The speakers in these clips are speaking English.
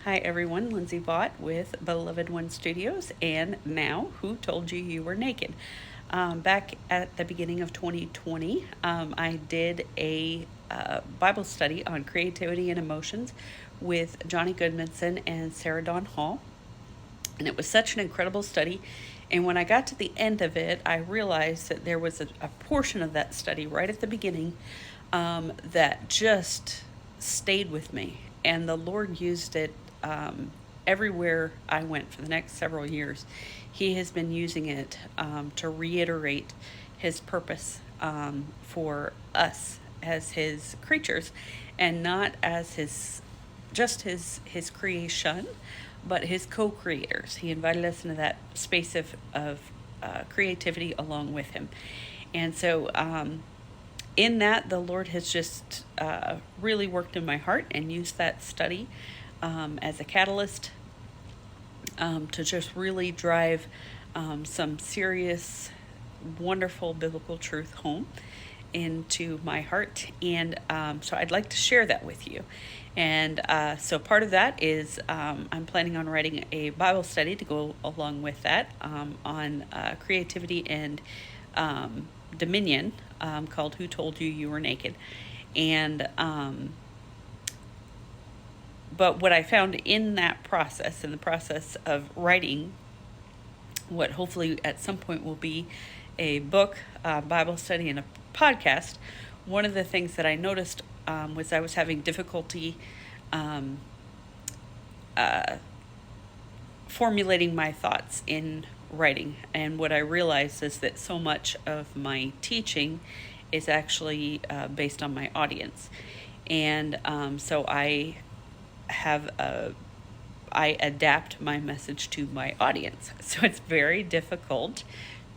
Hi everyone, Lindsay Bott with Beloved One Studios, and now Who Told You You Were Naked? Back at the beginning of 2020, I did a Bible study on creativity and emotions with Johnny Goodmanson and Sarah Dawn Hall, and it was such an incredible study. And when I got to the end of it, I realized that there was a portion of that study right at the beginning that just stayed with me. And the Lord used it everywhere I went for the next several years. He has been using it to reiterate His purpose for us as His creatures, and not as his creation, but His co-creators. He invited us into that space of creativity along with Him, and so in that, the Lord has just really worked in my heart and used that study as a catalyst to just really drive some serious, wonderful biblical truth home into my heart. And so I'd like to share that with you. And so part of that is I'm planning on writing a Bible study to go along with that on creativity and dominion, called Who Told You You Were Naked? And but what I found in that process, in the process of writing what hopefully at some point will be a book, Bible study, and a podcast, one of the things that I noticed was I was having difficulty um, formulating my thoughts in writing. And what I realized is that so much of my teaching is actually based on my audience. And so have a I adapt my message to my audience. So it's very difficult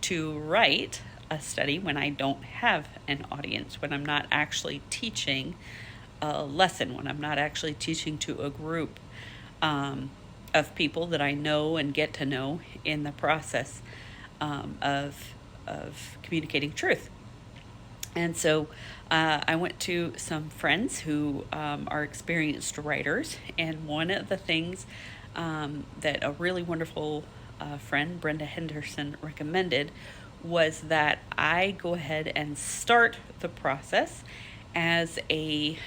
to write a study when I don't have an audience, when I'm not actually teaching a lesson, when I'm not actually teaching to a group um, of people that I know and get to know in the process of communicating truth. And so I went to some friends who are experienced writers, and one of the things that a really wonderful friend, Brenda Henderson, recommended was that I go ahead and start the process as a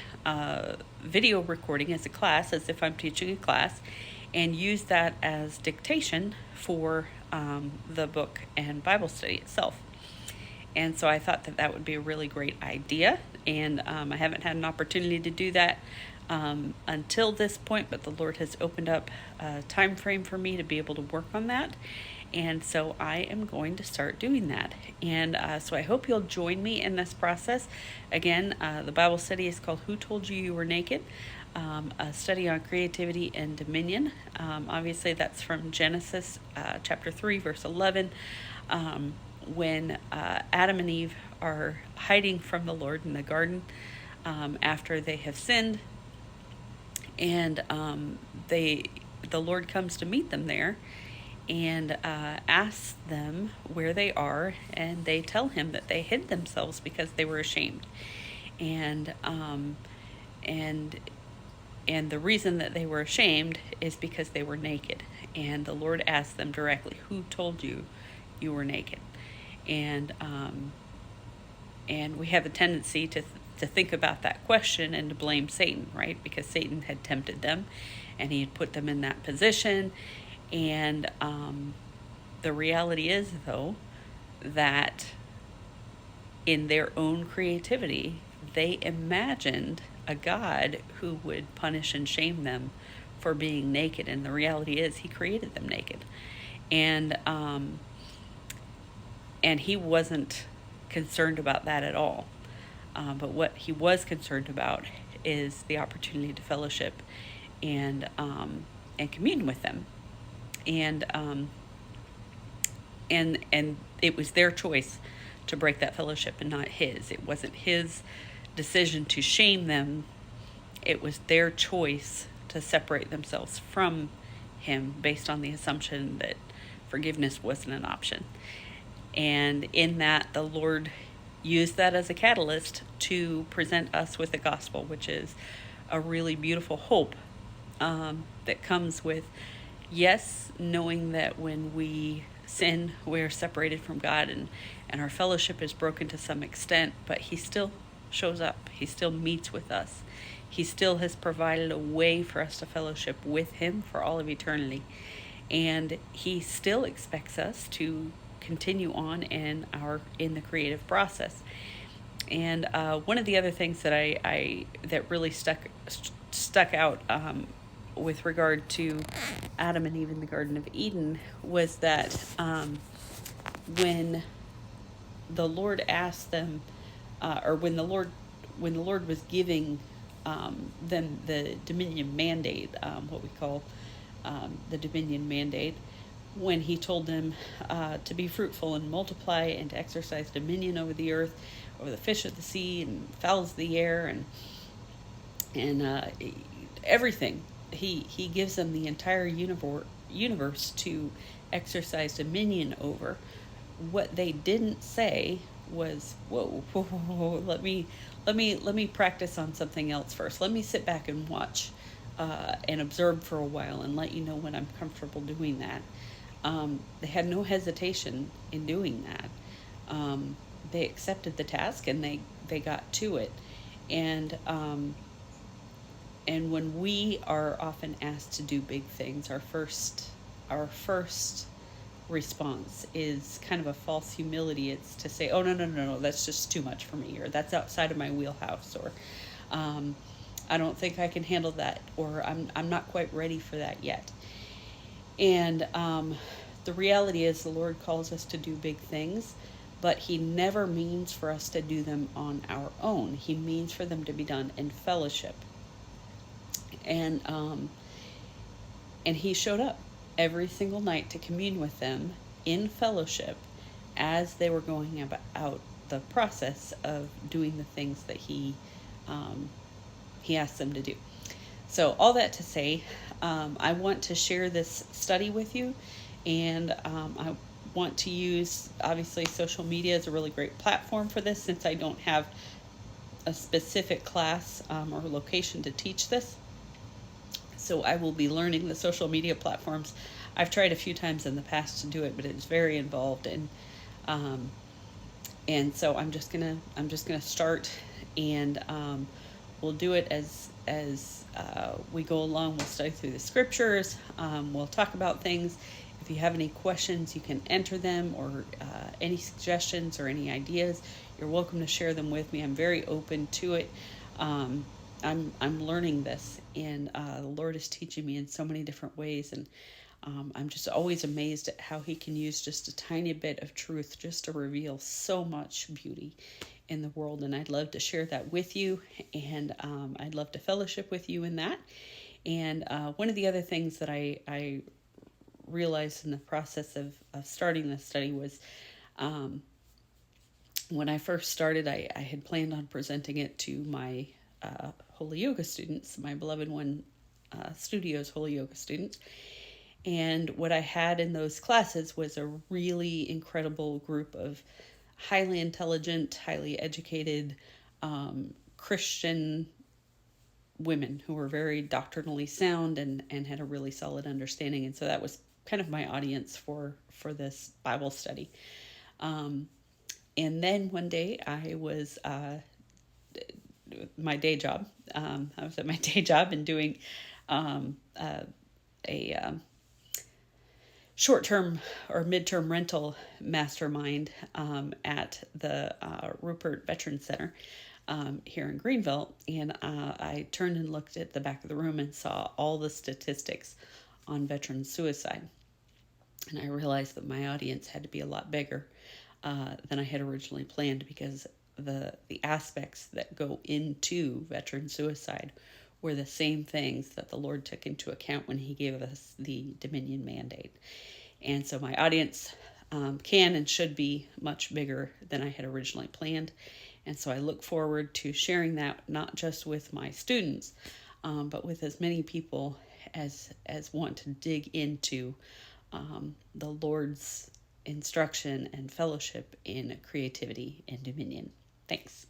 video recording, as a class, as if I'm teaching a class, and use that as dictation for the book and Bible study itself. And so I thought that that would be a really great idea. And I haven't had an opportunity to do that until this point, but the Lord has opened up a time frame for me to be able to work on that. And so I am going to start doing that. And so I hope you'll join me in this process. Again, the Bible study is called Who Told You You Were Naked? A study on creativity and dominion. Obviously, that's from Genesis chapter 3, verse 11. When Adam and Eve are hiding from the Lord in the garden after they have sinned, and the Lord comes to meet them there and asks them where they are, and they tell him that they hid themselves because they were ashamed, and and and the reason that they were ashamed is because they were naked. And the Lord asked them directly, "Who told you you were naked?" And and we have a tendency to think about that question and to blame Satan, right? Because Satan had tempted them, and he had put them in that position. And the reality is, though, that in their own creativity, they imagined a God who would punish and shame them for being naked. And the reality is, He created them naked, and He wasn't concerned about that at all. But what He was concerned about is the opportunity to fellowship and commune with them, and and it was their choice to break that fellowship and not His. It wasn't His decision to shame them. It was their choice to separate themselves from Him based on the assumption that forgiveness wasn't an option. And in that, the Lord used that as a catalyst to present us with the gospel, which is a really beautiful hope that comes with, yes, knowing that when we sin, we're separated from God, and our fellowship is broken to some extent, but He still shows up. He still meets with us. He still has provided a way for us to fellowship with Him for all of eternity. And He still expects us to continue on in the creative process. And one of the other things that I that really stuck out with regard to Adam and Eve in the Garden of Eden was that when the Lord asked them, or when the Lord was giving them the dominion mandate, what we call the dominion mandate, when He told them to be fruitful and multiply and to exercise dominion over the earth, over the fish of the sea and fowls of the air, and everything. He gives them the entire universe to exercise dominion over. What they didn't say was, whoa, whoa, whoa, whoa, let me practice on something else first. Let me sit back and watch and observe for a while and let you know when I'm comfortable doing that. They had no hesitation in doing that. They accepted the task and they got to it. And and when we are often asked to do big things, our first response is kind of a false humility. It's to say, "Oh, no, no, no, no, that's just too much for me," or "That's outside of my wheelhouse," or um, "I don't think I can handle that," or "I'm not quite ready for that yet." And the reality is, the Lord calls us to do big things, but He never means for us to do them on our own. He means for them to be done in fellowship. And and He showed up every single night to commune with them in fellowship as they were going about the process of doing the things that he asked them to do. So all that to say, I want to share this study with you, and I want to use, obviously, social media is a really great platform for this, since I don't have a specific class or location to teach this. So I will be learning the social media platforms. I've tried a few times in the past to do it, but it's very involved, um, and so I'm just gonna start, and we'll do it as we go along. We'll study through the scriptures. We'll talk about things. If you have any questions, you can enter them, or any suggestions or any ideas. You're welcome to share them with me. I'm very open to it. Um, I'm learning this, and the Lord is teaching me in so many different ways, and I'm just always amazed at how He can use just a tiny bit of truth just to reveal so much beauty in the world. And I'd love to share that with you, and I'd love to fellowship with you in that. And one of the other things that I realized in the process of starting this study was, when I first started, I had planned on presenting it to my Holy Yoga students, my beloved one studio's Holy Yoga students. And what I had in those classes was a really incredible group of highly intelligent, highly educated Christian women who were very doctrinally sound, and had a really solid understanding. And so that was kind of my audience for this Bible study. And then one day I was my day job. I was at my day job and doing a short-term or mid-term rental mastermind at the Rupert Veterans Center here in Greenville. And I turned and looked at the back of the room and saw all the statistics on veteran suicide. And I realized that my audience had to be a lot bigger than I had originally planned, because the aspects that go into veteran suicide were the same things that the Lord took into account when He gave us the Dominion mandate. And so my audience can and should be much bigger than I had originally planned. And so I look forward to sharing that, not just with my students, but with as many people as want to dig into the Lord's instruction and fellowship in creativity and dominion. Thanks.